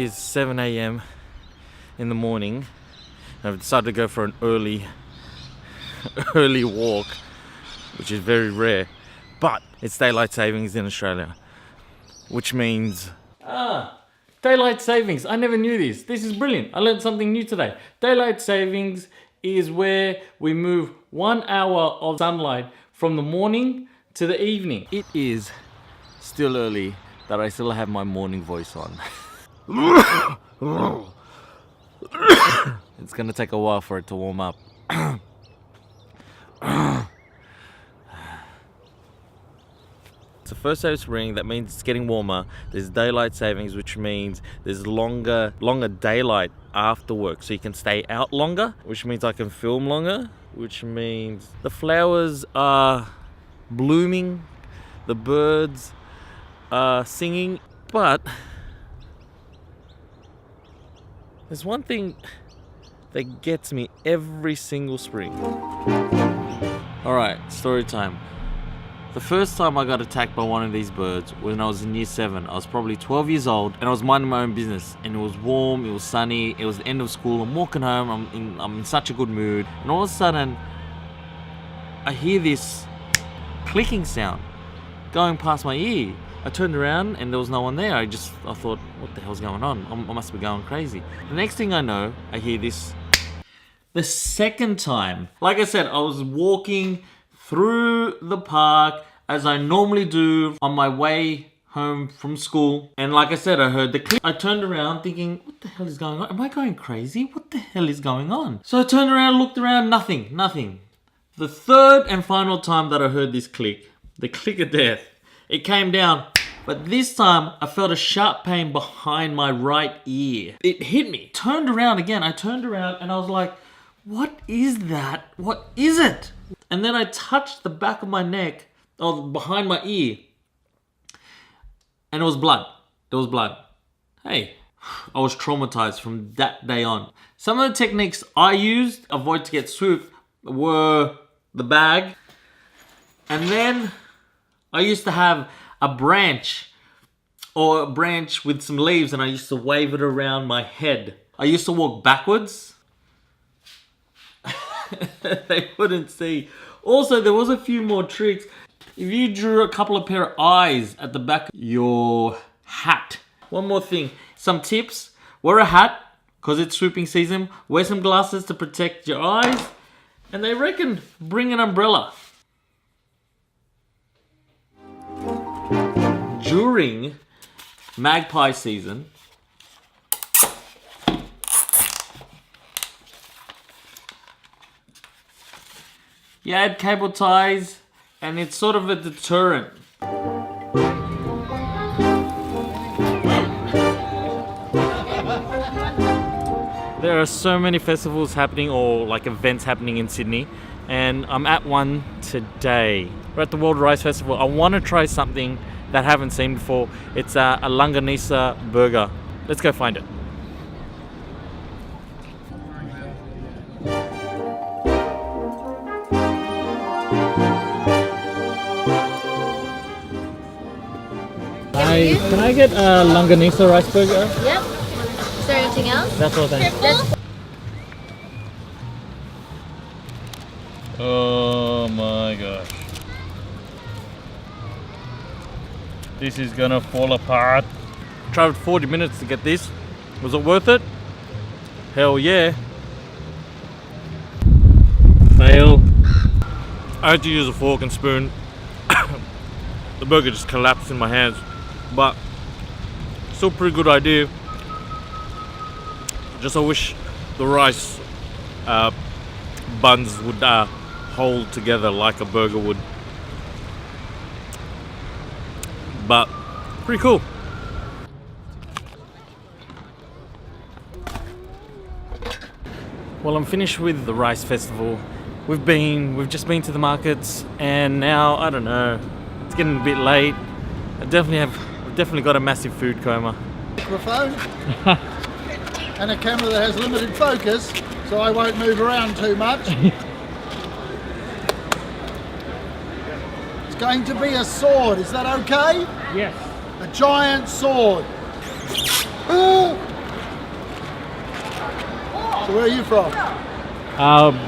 is 7 a.m. in the morning. I've decided to go for an early walk, which is very rare, but it's daylight savings in Australia, which means daylight savings. I never knew this. This is brilliant. I learned something new today. Daylight savings is where we move 1 hour of sunlight from the morning to the evening. It is still early, but I still have my morning voice on. It's gonna take a while for it to warm up. It's the first day of spring. That means it's getting warmer. There's daylight savings, which means there's longer daylight after work, so you can stay out longer, which means I can film longer, which means the flowers are blooming, the birds are singing. But there's one thing that gets me every single spring. Alright, story time. The first time I got attacked by one of these birds when I was in year 7. I was probably 12 years old and I was minding my own business, and it was warm, it was sunny, it was the end of school, I'm walking home, I'm in such a good mood, and all of a sudden I hear this clicking sound going past my ear. I turned around and there was no one there. I thought, what the hell's going on? I must be going crazy. The next thing I know, I hear this. The second time, like I said, I was walking through the park as I normally do on my way home from school. And like I said, I heard the click. I turned around thinking, what the hell is going on? Am I going crazy? What the hell is going on? So I turned around, looked around, nothing. The third and final time that I heard this click, the click of death, it came down. But this time, I felt a sharp pain behind my right ear. It hit me. Turned around again. I turned around and I was like, what is that? What is it? And then I touched the back of my neck, or behind my ear, and it was blood. There was blood. Hey, I was traumatized from that day on. Some of the techniques I used, avoid to get swooped, were the bag. And then I used to have a branch with some leaves, and I used to wave it around my head. I used to walk backwards. They wouldn't see. Also, there was a few more tricks. If you drew a couple of pair of eyes at the back of your hat. One more thing, some tips. Wear a hat, because it's swooping season. Wear some glasses to protect your eyes. And they reckon bring an umbrella. During magpie season, you add cable ties, and it's sort of a deterrent. There are so many festivals happening, or like events happening in Sydney, and I'm at one today. We're at the World Rice Festival. I want to try something that I haven't seen before. It's a longanisa burger. Let's go find it. Hi, can I get a longanisa rice burger? Yep. Is there anything else? That's all, thanks. Oh my gosh. This is gonna fall apart. Traveled 40 minutes to get this. Was it worth it? Hell yeah. Fail. I had to use a fork and spoon. The burger just collapsed in my hands. But still pretty good idea. Just I wish the rice buns would hold together like a burger would. But pretty cool. Well, I'm finished with the rice festival. We've just been to the markets, and now I don't know. It's getting a bit late. I've definitely got a massive food coma. Microphone and a camera that has limited focus, so I won't move around too much. It's going to be a sword, is that okay? Yes. A giant sword. Oh! So where are you from?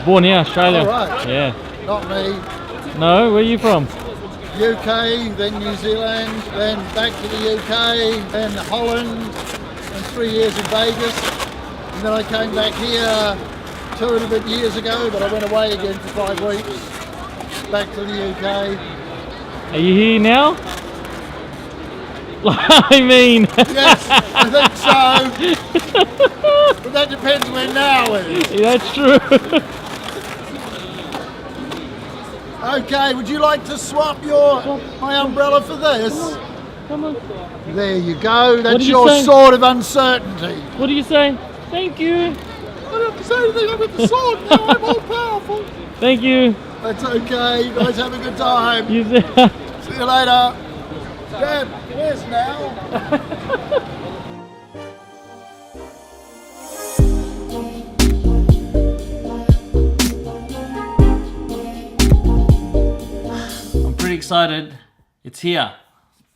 Born here, Australia. Oh, right. Yeah. Not me. No, where are you from? UK, then New Zealand, then back to the UK, then Holland, and 3 years in Vegas. And then I came back here 2 and a bit years ago, but I went away again for 5 weeks. Back to the UK. Are you here now? I mean... Yes, I think so. But that depends where now is. Yeah, that's true. Okay, would you like to swap my umbrella for this? Come on. There you go. That's did you your say? sword of uncertainty. What do you say? Thank you. I don't have to say anything. I've got the sword now. I'm all powerful. Thank you. That's okay. You guys have a good time. You See you later. Deb, where's now? I'm pretty excited. It's here.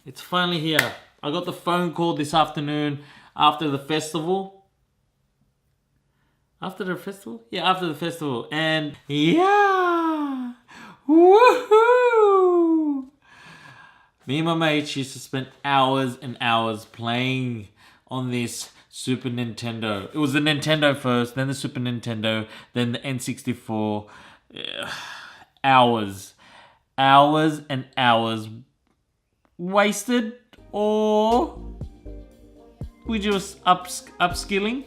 It's finally here. I got the phone call this afternoon after the festival. After the festival? Yeah, after the festival. And yeah! Woohoo! Me and my mates used to spend hours and hours playing on this Super Nintendo. It was the Nintendo first, then the Super Nintendo, then the N64. Hours. Hours and hours wasted, or we just upskilling